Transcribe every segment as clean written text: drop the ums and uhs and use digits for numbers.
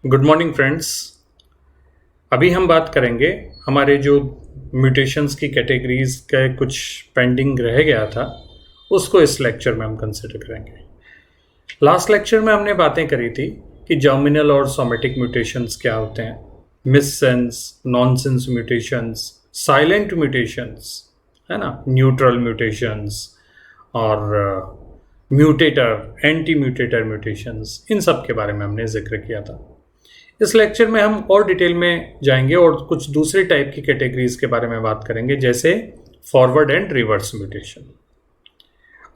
Good morning friends. अभी हम बात करेंगे हमारे जो म्यूटेशंस की कैटेगरीज का कुछ पेंडिंग रह गया था उसको इस लेक्चर में हम कंसिडर करेंगे। लास्ट लेक्चर में हमने बातें करी थी कि जर्मिनल और सोमेटिक म्यूटेशंस क्या होते हैं, मिससेंस, नॉनसेंस म्यूटेशंस, साइलेंट म्यूटेशंस, है ना, न्यूट्रल म्यूटेशंस और म्यूटेटर, एंटी म्यूटेटर म्यूटेशंस, इन सब के बारे में हमने जिक्र किया था। इस लेक्चर में हम और डिटेल में जाएंगे और कुछ दूसरे टाइप की कैटेगरीज के बारे में बात करेंगे, जैसे फॉरवर्ड एंड रिवर्स म्यूटेशन।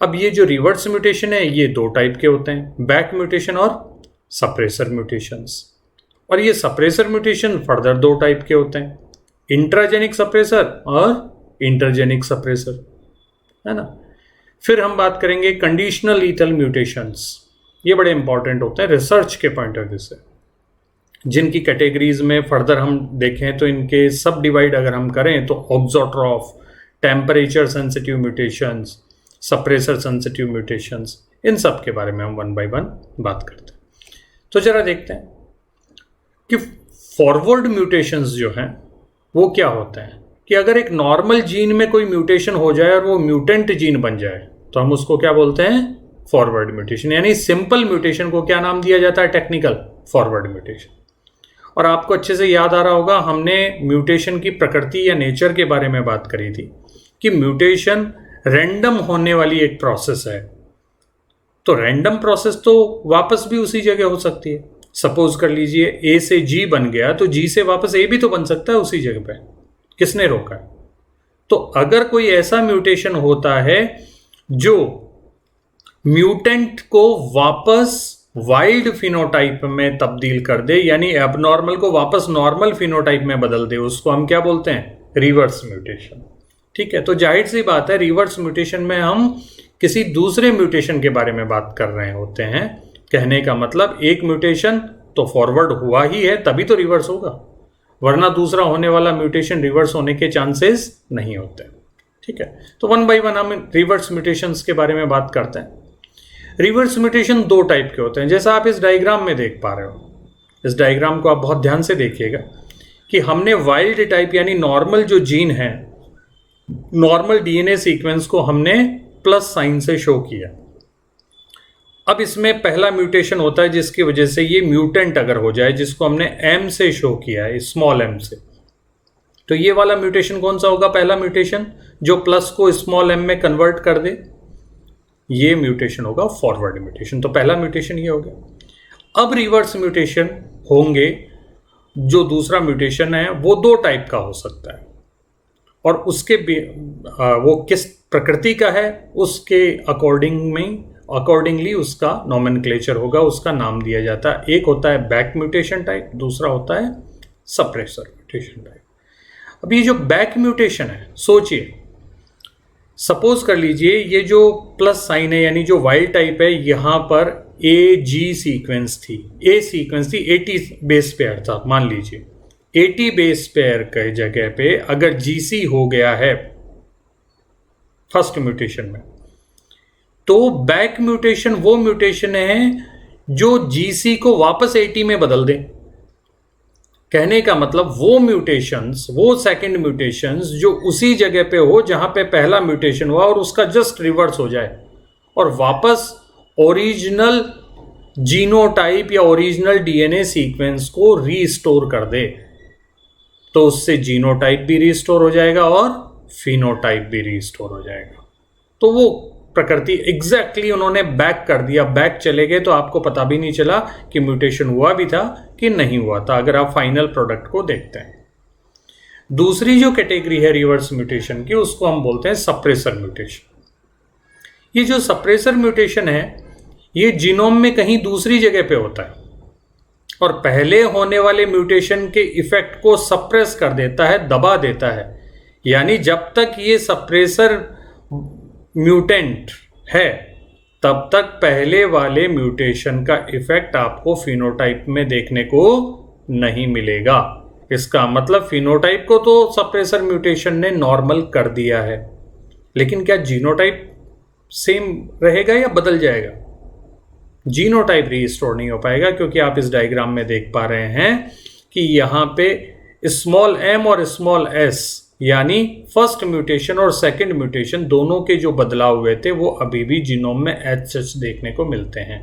अब ये जो रिवर्स म्यूटेशन है ये दो टाइप के होते हैं, बैक म्यूटेशन और सप्रेसर म्यूटेशंस। और ये सप्रेसर म्यूटेशन फर्दर दो टाइप के होते हैं, इंट्राजेनिक सप्रेसर और इंटरजेनिक सप्रेसर, है ना। फिर हम बात करेंगे कंडीशनल लीथल म्यूटेशंस। ये बड़े इंपॉर्टेंट होते हैं रिसर्च के पॉइंट ऑफ व्यू से, जिनकी कैटेगरीज में फर्दर हम देखें तो इनके सब डिवाइड अगर हम करें तो auxotroph, temperature sensitive mutations, suppressor sensitive mutations, इन सब के बारे में हम वन बाय वन बात करते हैं। तो जरा देखते हैं कि फॉरवर्ड म्यूटेशंस जो हैं वो क्या होते हैं। कि अगर एक नॉर्मल जीन में कोई म्यूटेशन हो जाए और वो म्यूटेंट जीन बन जाए तो हम उसको क्या बोलते हैं, फॉरवर्ड म्यूटेशन। यानी सिंपल म्यूटेशन को क्या नाम दिया जाता है, टेक्निकल फॉरवर्ड म्यूटेशन। और आपको अच्छे से याद आ रहा होगा हमने म्यूटेशन की प्रकृति या नेचर के बारे में बात करी थी कि म्यूटेशन रैंडम होने वाली एक प्रोसेस है। तो रैंडम प्रोसेस तो वापस भी उसी जगह हो सकती है। सपोज कर लीजिए ए से जी बन गया तो जी से वापस ए भी तो बन सकता है उसी जगह पे, किसने रोका है। तो अगर कोई ऐसा म्यूटेशन होता है जो म्यूटेंट को वापस वाइल्ड फिनोटाइप में तब्दील कर दे, यानी एबनॉर्मल को वापस नॉर्मल फिनोटाइप में बदल दे, उसको हम क्या बोलते हैं, रिवर्स म्यूटेशन। ठीक है, तो जाहिर सी बात है रिवर्स म्यूटेशन में हम किसी दूसरे म्यूटेशन के बारे में बात कर रहे होते हैं। कहने का मतलब एक म्यूटेशन तो फॉरवर्ड हुआ ही है तभी तो रिवर्स होगा, वरना दूसरा होने वाला म्यूटेशन रिवर्स होने के चांसेस नहीं होते। ठीक है, तो वन बाय वन हम रिवर्स म्यूटेशंस के बारे में बात करते हैं। रिवर्स म्यूटेशन दो टाइप के होते हैं, जैसा आप इस डायग्राम में देख पा रहे हो। इस डायग्राम को आप बहुत ध्यान से देखिएगा कि हमने वाइल्ड टाइप यानी नॉर्मल जो जीन है, नॉर्मल डीएनए सीक्वेंस को हमने प्लस साइन से शो किया। अब इसमें पहला म्यूटेशन होता है जिसकी वजह से ये म्यूटेंट अगर हो जाए, जिसको हमने एम से शो किया है, स्मॉल एम से, तो ये वाला म्यूटेशन कौन सा होगा, पहला म्यूटेशन जो प्लस को स्मॉल एम में कन्वर्ट कर दे, ये म्यूटेशन होगा फॉरवर्ड म्यूटेशन। तो पहला म्यूटेशन ये हो गया। अब रिवर्स म्यूटेशन होंगे, जो दूसरा म्यूटेशन है वो दो टाइप का हो सकता है और उसके वो किस प्रकृति का है उसके अकॉर्डिंगली उसका नोमेनक्लेचर होगा, उसका नाम दिया जाता है। एक होता है बैक म्यूटेशन टाइप, दूसरा होता है सप्रेसर म्यूटेशन टाइप। अब ये जो बैक म्यूटेशन है, सोचिए सपोज कर लीजिए ये जो प्लस साइन है यानी जो वाइल्ड टाइप है, यहां पर ए जी सीक्वेंस थी, ए सीक्वेंस थी, 80 बेस पेयर था, मान लीजिए 80 बेस पेयर के जगह पे अगर जीसी हो गया है फर्स्ट म्यूटेशन में, तो बैक म्यूटेशन वो म्यूटेशन है जो जीसी को वापस 80 में बदल दे। कहने का मतलब वो म्यूटेशंस, वो सेकंड म्यूटेशंस जो उसी जगह पे हो जहां पे पहला म्यूटेशन हुआ और उसका जस्ट रिवर्स हो जाए और वापस ओरिजिनल जीनोटाइप या ओरिजिनल डीएनए सीक्वेंस को रीस्टोर कर दे, तो उससे जीनोटाइप भी रीस्टोर हो जाएगा और फिनोटाइप भी रीस्टोर हो जाएगा। तो वो प्रकृति एग्जैक्टली उन्होंने बैक कर दिया, बैक चले गए तो आपको पता भी नहीं चला कि म्यूटेशन हुआ भी था कि नहीं हुआ था, अगर आप फाइनल प्रोडक्ट को देखते हैं। दूसरी जो कैटेगरी है रिवर्स म्यूटेशन की, उसको हम बोलते हैं सप्रेसर म्यूटेशन। ये जो सप्रेसर म्यूटेशन है ये जीनोम में कहीं दूसरी जगह पे होता है और पहले होने वाले म्यूटेशन के इफेक्ट को सप्रेस कर देता है, दबा देता है। यानी जब तक ये सप्रेसर म्यूटेंट है तब तक पहले वाले म्यूटेशन का इफेक्ट आपको फिनोटाइप में देखने को नहीं मिलेगा। इसका मतलब फिनोटाइप को तो सप्रेसर म्यूटेशन ने नॉर्मल कर दिया है, लेकिन क्या जीनोटाइप सेम रहेगा या बदल जाएगा? जीनोटाइप रीस्टोर नहीं हो पाएगा, क्योंकि आप इस डायग्राम में देख पा रहे हैं कि यहाँ पे स्मॉल m और स्मॉल s यानी फर्स्ट म्यूटेशन और सेकंड म्यूटेशन दोनों के जो बदलाव हुए थे वो अभी भी जीनोम में एज सच देखने को मिलते हैं।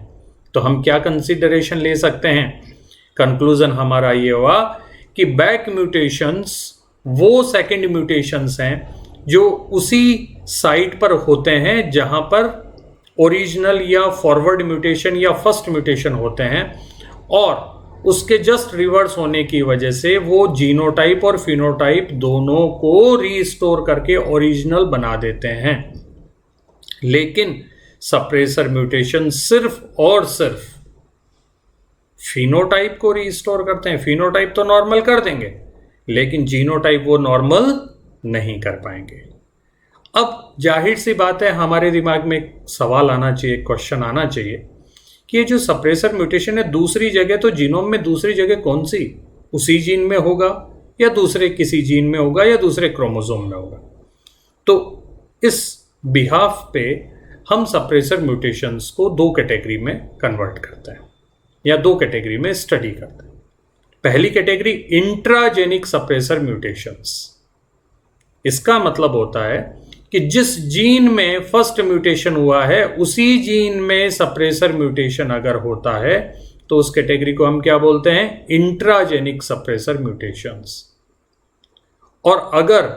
तो हम क्या कंसीडरेशन ले सकते हैं? कंक्लूजन हमारा ये हुआ कि बैक म्यूटेशंस वो सेकंड म्यूटेशंस हैं जो उसी साइट पर होते हैं जहां पर ओरिजिनल या फॉरवर्ड म्यूटेशन या फर्स्ट म्यूटेशन होते हैं, और उसके जस्ट रिवर्स होने की वजह से वो जीनोटाइप और फिनोटाइप दोनों को रीस्टोर करके ओरिजिनल बना देते हैं। लेकिन सप्रेसर म्यूटेशन सिर्फ और सिर्फ फिनोटाइप को रीस्टोर करते हैं। फिनोटाइप तो नॉर्मल कर देंगे, लेकिन जीनोटाइप वो नॉर्मल नहीं कर पाएंगे। अब जाहिर सी बात है, हमारे दिमाग में एक सवाल आना चाहिए, क्वेश्चन आना चाहिए कि ये जो सप्रेसर म्यूटेशन है दूसरी जगह, तो जीनोम में दूसरी जगह कौन सी? उसी जीन में होगा या दूसरे किसी जीन में होगा या दूसरे क्रोमोसोम में होगा? तो इस बिहाफ पे हम सप्रेसर म्यूटेशंस को दो कैटेगरी में कन्वर्ट करते हैं या दो कैटेगरी में स्टडी करते हैं। पहली कैटेगरी इंट्राजेनिक सप्रेसर म्यूटेशंस। इसका मतलब होता है कि जिस जीन में फर्स्ट म्यूटेशन हुआ है उसी जीन में सप्रेसर म्यूटेशन अगर होता है तो उस कैटेगरी को हम क्या बोलते हैं? Intragenic suppressor mutations. और अगर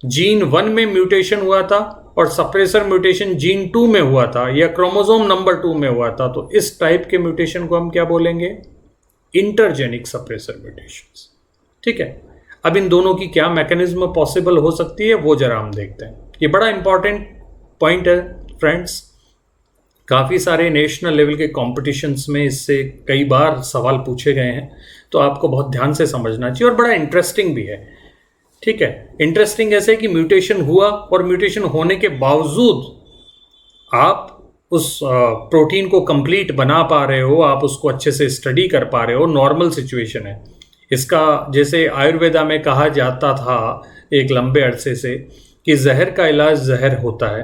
जीन 1 में म्यूटेशन हुआ था और सप्रेसर म्यूटेशन जीन 2 में हुआ था या क्रोमोसोम नंबर 2 में हुआ था, तो इस टाइप के म्यूटेशन को हम क्या बोलेंगे? Intergenic suppressor mutations. ठीक है, अब इन दोनों की क्या मैकेनिज्म पॉसिबल हो सकती है वो जरा हम देखते हैं। ये बड़ा इंपॉर्टेंट पॉइंट है फ्रेंड्स। काफ़ी सारे नेशनल लेवल के कॉम्पिटिशन्स में इससे कई बार सवाल पूछे गए हैं, तो आपको बहुत ध्यान से समझना चाहिए और बड़ा इंटरेस्टिंग भी है। ठीक है, इंटरेस्टिंग ऐसे कि म्यूटेशन हुआ और म्यूटेशन होने के बावजूद आप उस प्रोटीन को कंप्लीट बना पा रहे हो, आप उसको अच्छे से स्टडी कर पा रहे हो, नॉर्मल सिचुएशन है। इसका जैसे आयुर्वेदा में कहा जाता था एक लंबे अरसे से कि जहर का इलाज जहर होता है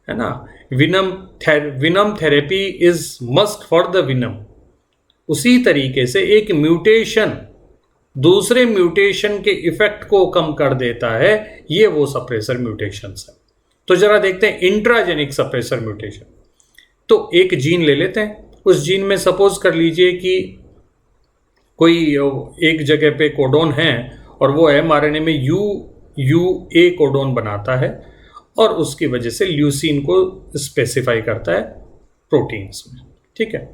ना। Venom therapy is must for the venom. उसी तरीके से एक म्यूटेशन दूसरे म्यूटेशन के इफेक्ट को कम कर देता है, ये वो सप्रेसर म्यूटेशंस है। तो जरा देखते हैं इंट्राजेनिक सप्रेसर म्यूटेशन। तो एक जीन ले लेते हैं, उस जीन में सपोज कर लीजिए कि कोई एक जगह पे कोडोन है और वो mRNA में UUA कोडोन बनाता है और उसकी वजह से ल्यूसीन को स्पेसिफाई करता है प्रोटीन्स में। ठीक है,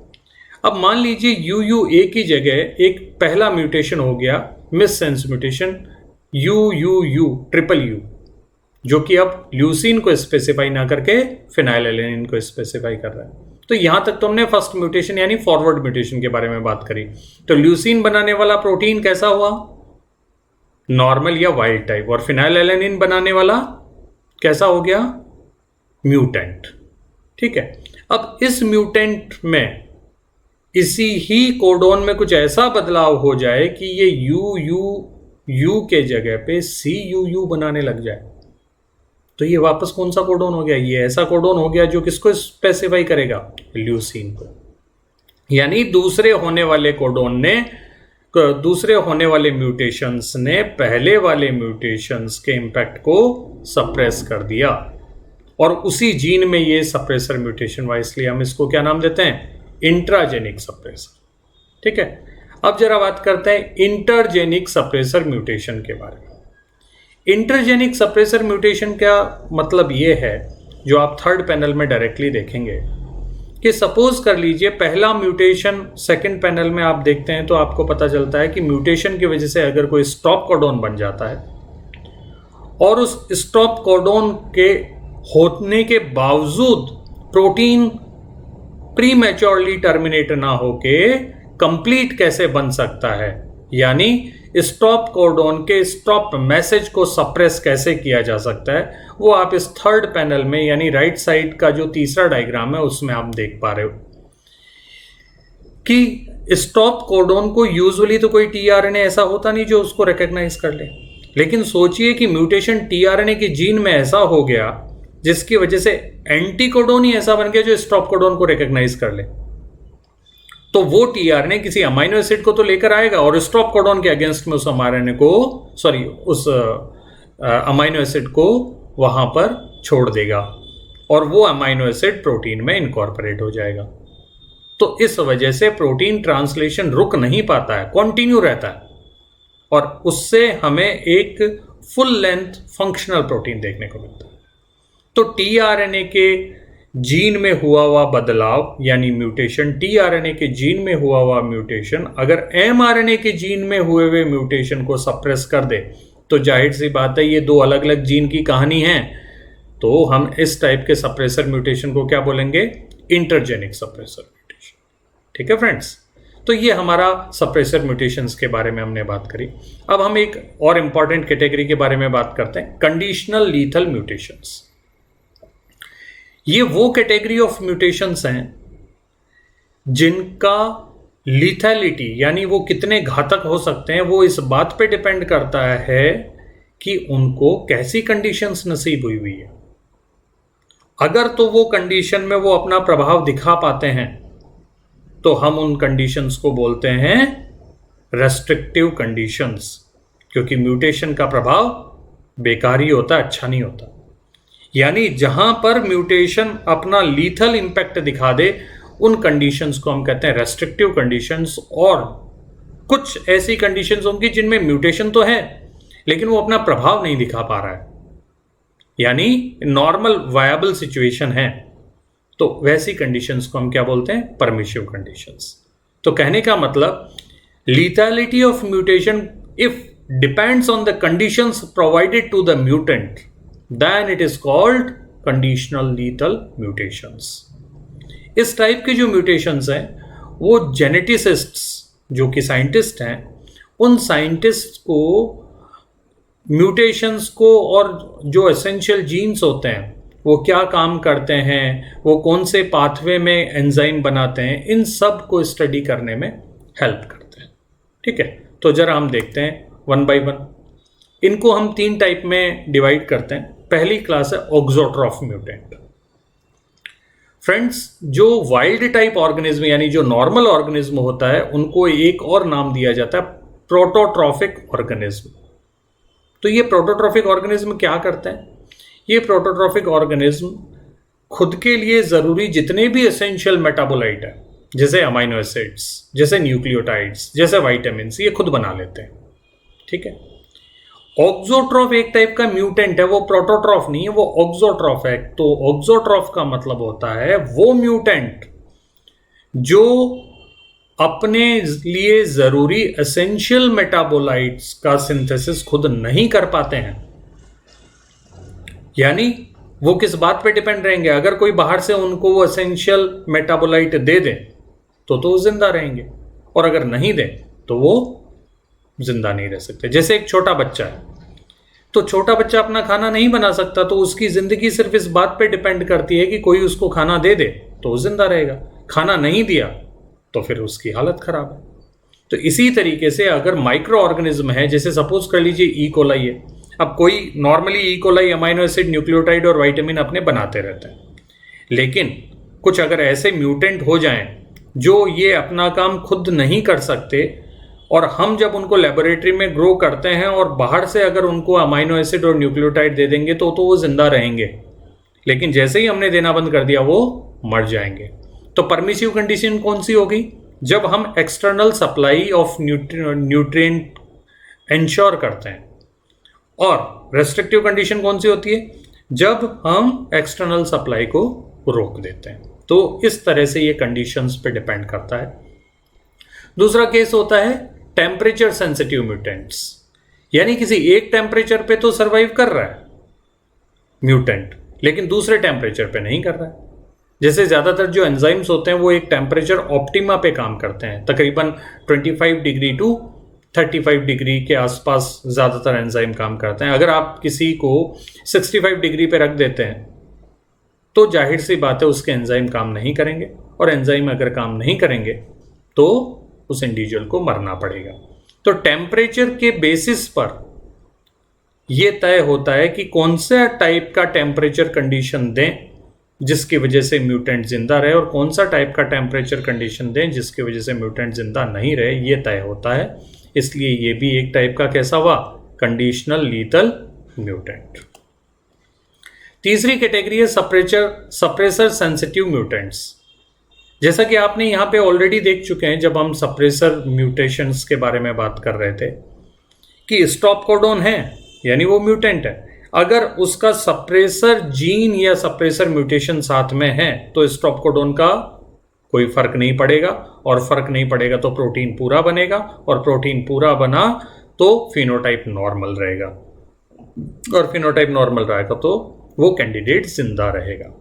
अब मान लीजिए UUA की जगह एक पहला म्यूटेशन हो गया, miss sense mutation UUU triple U, जो कि अब ल्यूसीन को स्पेसिफाई ना करके फिनाइलएलेनिन को स्पेसिफाई कर रहा है। तो यहां तक तो हमने फर्स्ट म्यूटेशन यानी फॉरवर्ड म्यूटेशन के बारे में बात करी। तो ल्यूसीन बनाने वाला प्रोटीन कैसा हुआ? नॉर्मल या वाइल्ड टाइप। और फिनाइलएलेनिन बनाने वाला कैसा हो गया? म्यूटेंट। ठीक है, अब इस म्यूटेंट में इसी ही कोडोन में कुछ ऐसा बदलाव हो जाए कि ये UUU के जगह पे CUU बनाने लग जाए, तो ये वापस कौन सा कोडोन हो गया? ये ऐसा कोडोन हो गया जो किसको स्पेसिफाई करेगा? ल्यूसीन को। यानी दूसरे होने वाले कोडोन ने, दूसरे होने वाले म्यूटेशंस ने पहले वाले म्यूटेशंस के इंपैक्ट को सप्रेस कर दिया, और उसी जीन में ये सप्रेसर म्यूटेशन हुआ, इसलिए हम इसको क्या नाम देते हैं? Intragenic suppressor. ठीक है, अब जरा बात करते हैं इंटरजेनिक सप्रेसर म्यूटेशन के बारे में। इंटरजेनिक सप्रेसर म्यूटेशन का मतलब ये है, जो आप थर्ड पैनल में डायरेक्टली देखेंगे, कि सपोज कर लीजिए पहला म्यूटेशन सेकंड पैनल में आप देखते हैं तो आपको पता चलता है कि म्यूटेशन की वजह से अगर कोई स्टॉप कोडोन बन जाता है और उस स्टॉप कोडोन के होने के बावजूद प्रोटीन प्रीमैच्योरली टर्मिनेट ना होके कंप्लीट कैसे बन सकता है, यानी स्टॉप कोडोन के स्टॉप मैसेज को सप्रेस कैसे किया जा सकता है, वो आप इस थर्ड पैनल में यानी राइट साइड का जो तीसरा डायग्राम है उसमें आप देख पा रहे हो कि स्टॉप कोडोन को यूजुअली तो कोई टीआरएनए ऐसा होता नहीं जो उसको रिकॉग्नाइज कर ले, लेकिन सोचिए कि म्यूटेशन टीआरएनए के जीन में ऐसा हो गया जिसकी वजह से एंटी कोडोन ही ऐसा बन गया जो स्टॉप कोडोन को रिकॉग्नाइज कर ले। तो वो टीआरएनए किसी अमाइनो एसिड को तो लेकर आएगा और स्टॉप कोडॉन के अगेंस्ट में उस एमआरएनए को, सॉरी उस अमाइनो एसिड को वहां पर छोड़ देगा और वो अमाइनो एसिड प्रोटीन में इनकॉर्पोरेट हो जाएगा। तो इस वजह से प्रोटीन ट्रांसलेशन रुक नहीं पाता है, कंटिन्यू रहता है और उससे हमें एक फुल लेंथ फंक्शनल प्रोटीन देखने को मिलता है। तो टीआरएनए के जीन में हुआ हुआ बदलाव यानी म्यूटेशन, टीआरएनए के जीन में हुआ हुआ म्यूटेशन अगर एमआरएनए के जीन में हुए हुए म्यूटेशन को सप्रेस कर दे तो जाहिर सी बात है ये दो अलग अलग जीन की कहानी है। तो हम इस टाइप के सप्रेसर म्यूटेशन को क्या बोलेंगे? Intergenic suppressor mutation. ठीक है फ्रेंड्स, तो ये हमारा सप्रेसर म्यूटेशंस के बारे में हमने बात करी। अब हम एक और इंपॉर्टेंट कैटेगरी के बारे में बात करते हैं, कंडीशनल लीथल म्यूटेशंस। ये वो कैटेगरी ऑफ म्यूटेशंस हैं जिनका लीथैलिटी यानी वो कितने घातक हो सकते हैं वो इस बात पे डिपेंड करता है कि उनको कैसी कंडीशंस नसीब हुई हुई है। अगर तो वो कंडीशन में वो अपना प्रभाव दिखा पाते हैं तो हम उन कंडीशंस को बोलते हैं रेस्ट्रिक्टिव कंडीशंस, क्योंकि म्यूटेशन का प्रभाव बेकार ही होता है, अच्छा नहीं होता। यानी जहां पर म्यूटेशन अपना लीथल इंपैक्ट दिखा दे उन कंडीशंस को हम कहते हैं रेस्ट्रिक्टिव कंडीशंस। और कुछ ऐसी कंडीशंस होंगी जिनमें म्यूटेशन तो है लेकिन वो अपना प्रभाव नहीं दिखा पा रहा है, यानी नॉर्मल वायबल सिचुएशन है, तो वैसी कंडीशंस को हम क्या बोलते हैं? Permissive conditions. तो कहने का मतलब lethality of mutation if depends on the conditions provided to the mutant then it is called conditional lethal mutations। इस टाइप के जो म्यूटेशंस हैं वो जेनेटिसिस्ट्स जो कि साइंटिस्ट हैं उन साइंटिस्ट को म्यूटेशंस को और जो एसेंशियल जीन्स होते हैं वो क्या काम करते हैं, वो कौन से पाथवे में एंजाइम बनाते हैं, इन सब को स्टडी करने में हेल्प करते हैं। ठीक है, तो जरा हम देखते हैं वन बाय वन। इनको हम 3 टाइप में डिवाइड करते हैं। पहली क्लास है ऑक्सोट्रॉफ म्यूटेंट। फ्रेंड्स, जो वाइल्ड टाइप ऑर्गेनिज्म यानी जो नॉर्मल ऑर्गेनिज्म होता है उनको एक और नाम दिया जाता है प्रोटोट्रॉफिक ऑर्गेनिज्म। तो ये प्रोटोट्रॉफिक ऑर्गेनिज्म क्या करते हैं? ये प्रोटोट्रॉफिक ऑर्गेनिज्म खुद के लिए जरूरी जितने भी एसेंशियल मेटाबोलाइट है, जैसे अमाइनो एसिड्स, जैसे न्यूक्लियोटाइड्स, जैसे वाइटामिन, ये खुद बना लेते हैं। ठीक है, ऑक्सोट्रॉफ एक टाइप का म्यूटेंट है, वो प्रोटोट्रॉफ नहीं है, वो ऑक्सोट्रॉफ है। तो ऑक्सोट्रॉफ का मतलब होता है वो म्यूटेंट जो अपने लिए जरूरी एसेंशियल मेटाबोलाइट्स का सिंथेसिस खुद नहीं कर पाते हैं। यानी वो किस बात पे डिपेंड रहेंगे? अगर कोई बाहर से उनको वो एसेंशियल मेटाबोलाइट दे दे तो वो जिंदा रहेंगे, और अगर नहीं दे तो वो जिंदा नहीं रह सकते। जैसे एक छोटा बच्चा है, तो छोटा बच्चा अपना खाना नहीं बना सकता, तो उसकी जिंदगी सिर्फ इस बात पे डिपेंड करती है कि कोई उसको खाना दे दे तो वो जिंदा रहेगा, खाना नहीं दिया तो फिर उसकी हालत खराब है। तो इसी तरीके से अगर माइक्रो ऑर्गेनिज्म है, जैसे सपोज कर लीजिए ई कोलाई है। अब कोई normally E coli amino acid, nucleotide और विटामिन अपने बनाते रहते हैं, लेकिन कुछ अगर ऐसे म्यूटेंट हो जाएं जो ये अपना काम खुद नहीं कर सकते और हम जब उनको लेबोरेटरी में ग्रो करते हैं और बाहर से अगर उनको अमाइनो एसिड और न्यूक्लियोटाइड दे देंगे तो वो जिंदा रहेंगे, लेकिन जैसे ही हमने देना बंद कर दिया वो मर जाएंगे। तो परमिसिव कंडीशन कौन सी होगी? जब हम external supply of nutrient ensure करते हैं। और रेस्ट्रिक्टिव कंडीशन कौन सी होती है? जब हम एक्सटर्नल सप्लाई को रोक देते हैं। तो इस तरह से ये कंडीशंस पे डिपेंड करता है। दूसरा केस होता है टेम्परेचर सेंसिटिव म्यूटेंट्स, यानी किसी एक टेम्परेचर पे तो सरवाइव कर रहा है म्यूटेंट, लेकिन दूसरे टेम्परेचर पे नहीं कर रहा है। जैसे ज़्यादातर जो एंजाइम्स होते हैं वो एक टेम्परेचर ऑप्टिमा पे काम करते हैं, तकरीबन 25 डिग्री टू 35 डिग्री के आसपास ज़्यादातर एंजाइम काम करते हैं। अगर आप किसी को 65 डिग्री पे रख देते हैं तो जाहिर सी बात है उसके एंजाइम काम नहीं करेंगे, और एंजाइम अगर काम नहीं करेंगे तो उस इंडिविजुअल को मरना पड़ेगा। तो टेम्परेचर के बेसिस पर यह तय होता है कि कौन सा टाइप का टेम्परेचर कंडीशन दें जिसकी वजह से म्यूटेंट जिंदा रहे, और कौन सा टाइप का टेम्परेचर कंडीशन दें जिसकी वजह से म्यूटेंट जिंदा नहीं रहे, ये तय होता है। इसलिए ये भी एक टाइप का कैसा हुआ, कंडीशनल लीथल म्यूटेंट। तीसरी कैटेगरी है सप्रेसर सेंसिटिव म्यूटेंट्स। जैसा कि आपने यहां पे ऑलरेडी देख चुके हैं जब हम सप्रेसर म्यूटेशंस के बारे में बात कर रहे थे कि स्टॉप कोडॉन है यानी वो म्यूटेंट है, अगर उसका सप्रेसर जीन या सप्रेसर म्यूटेशन साथ में है तो स्टॉप कोडॉन का कोई फर्क नहीं पड़ेगा, और फर्क नहीं पड़ेगा तो प्रोटीन पूरा बनेगा, और प्रोटीन पूरा बना तो फिनोटाइप नॉर्मल रहेगा, और फिनोटाइप नॉर्मल रहेगा तो वो कैंडिडेट जिंदा रहेगा।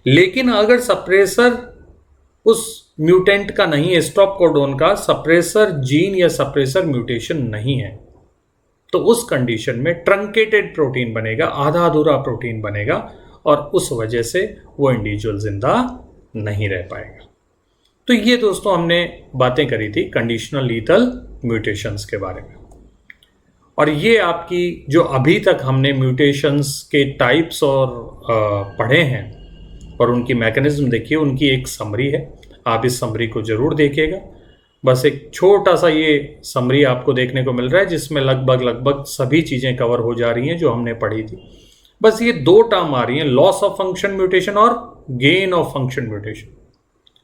लेकिन अगर सप्रेसर उस म्यूटेंट का नहीं है, स्टॉप कोडॉन का सप्रेसर जीन या सप्रेसर म्यूटेशन नहीं है, तो उस कंडीशन में ट्रंकेटेड प्रोटीन बनेगा, आधा अधूरा प्रोटीन बनेगा, और उस वजह से वो इंडिविजुअल जिंदा नहीं रह पाएगा। तो ये दोस्तों हमने बातें करी थी कंडीशनल लीथल म्यूटेशंस के बारे में, और ये आपकी जो अभी तक हमने म्यूटेशंस के टाइप्स और पढ़े हैं और उनकी मैकेनिज्म देखिए, उनकी एक समरी है। आप इस समरी को जरूर देखिएगा। बस एक छोटा सा ये समरी आपको देखने को मिल रहा है जिसमें लगभग सभी चीज़ें कवर हो जा रही हैं जो हमने पढ़ी थी। बस ये दो टर्म आ रही हैं, लॉस ऑफ फंक्शन म्यूटेशन और गेन ऑफ फंक्शन म्यूटेशन।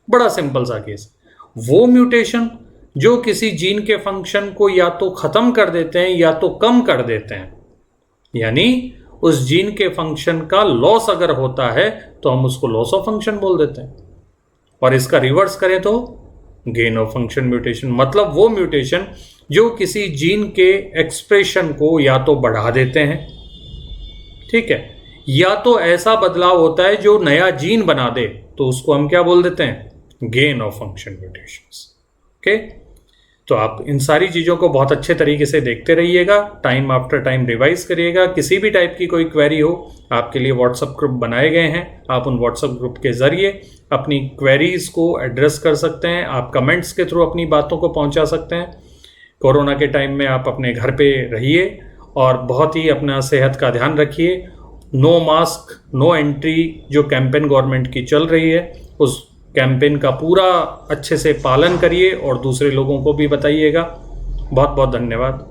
बड़ा सिंपल सा केस, वो म्यूटेशन जो किसी जीन के फंक्शन को या तो खत्म कर देते हैं या तो कम कर देते हैं, यानी उस जीन के फंक्शन का लॉस अगर होता है तो हम उसको लॉस ऑफ फंक्शन बोल देते हैं, और इसका रिवर्स करें तो गेन ऑफ फंक्शन म्यूटेशन। मतलब वो म्यूटेशन जो किसी जीन के एक्सप्रेशन को या तो बढ़ा देते हैं, ठीक है, या तो ऐसा बदलाव होता है जो नया जीन बना दे, तो उसको हम क्या बोल देते हैं, gain of function mutations. Okay, तो आप इन सारी चीज़ों को बहुत अच्छे तरीके से देखते रहिएगा, टाइम आफ्टर टाइम रिवाइज करिएगा। किसी भी टाइप की कोई क्वेरी हो, आपके लिए व्हाट्सएप ग्रुप बनाए गए हैं, आप उन व्हाट्सएप ग्रुप के जरिए अपनी क्वेरीज को एड्रेस कर सकते हैं। आप कमेंट्स के थ्रू अपनी बातों को पहुंचा सकते हैं। कोरोना के टाइम में आप अपने घर पे रहिए और बहुत ही अपना सेहत का ध्यान रखिए। नो मास्क नो एंट्री जो कैंपेन गवर्नमेंट की चल रही है, उस कैंपेन का पूरा अच्छे से पालन करिए और दूसरे लोगों को भी बताइएगा। बहुत बहुत धन्यवाद।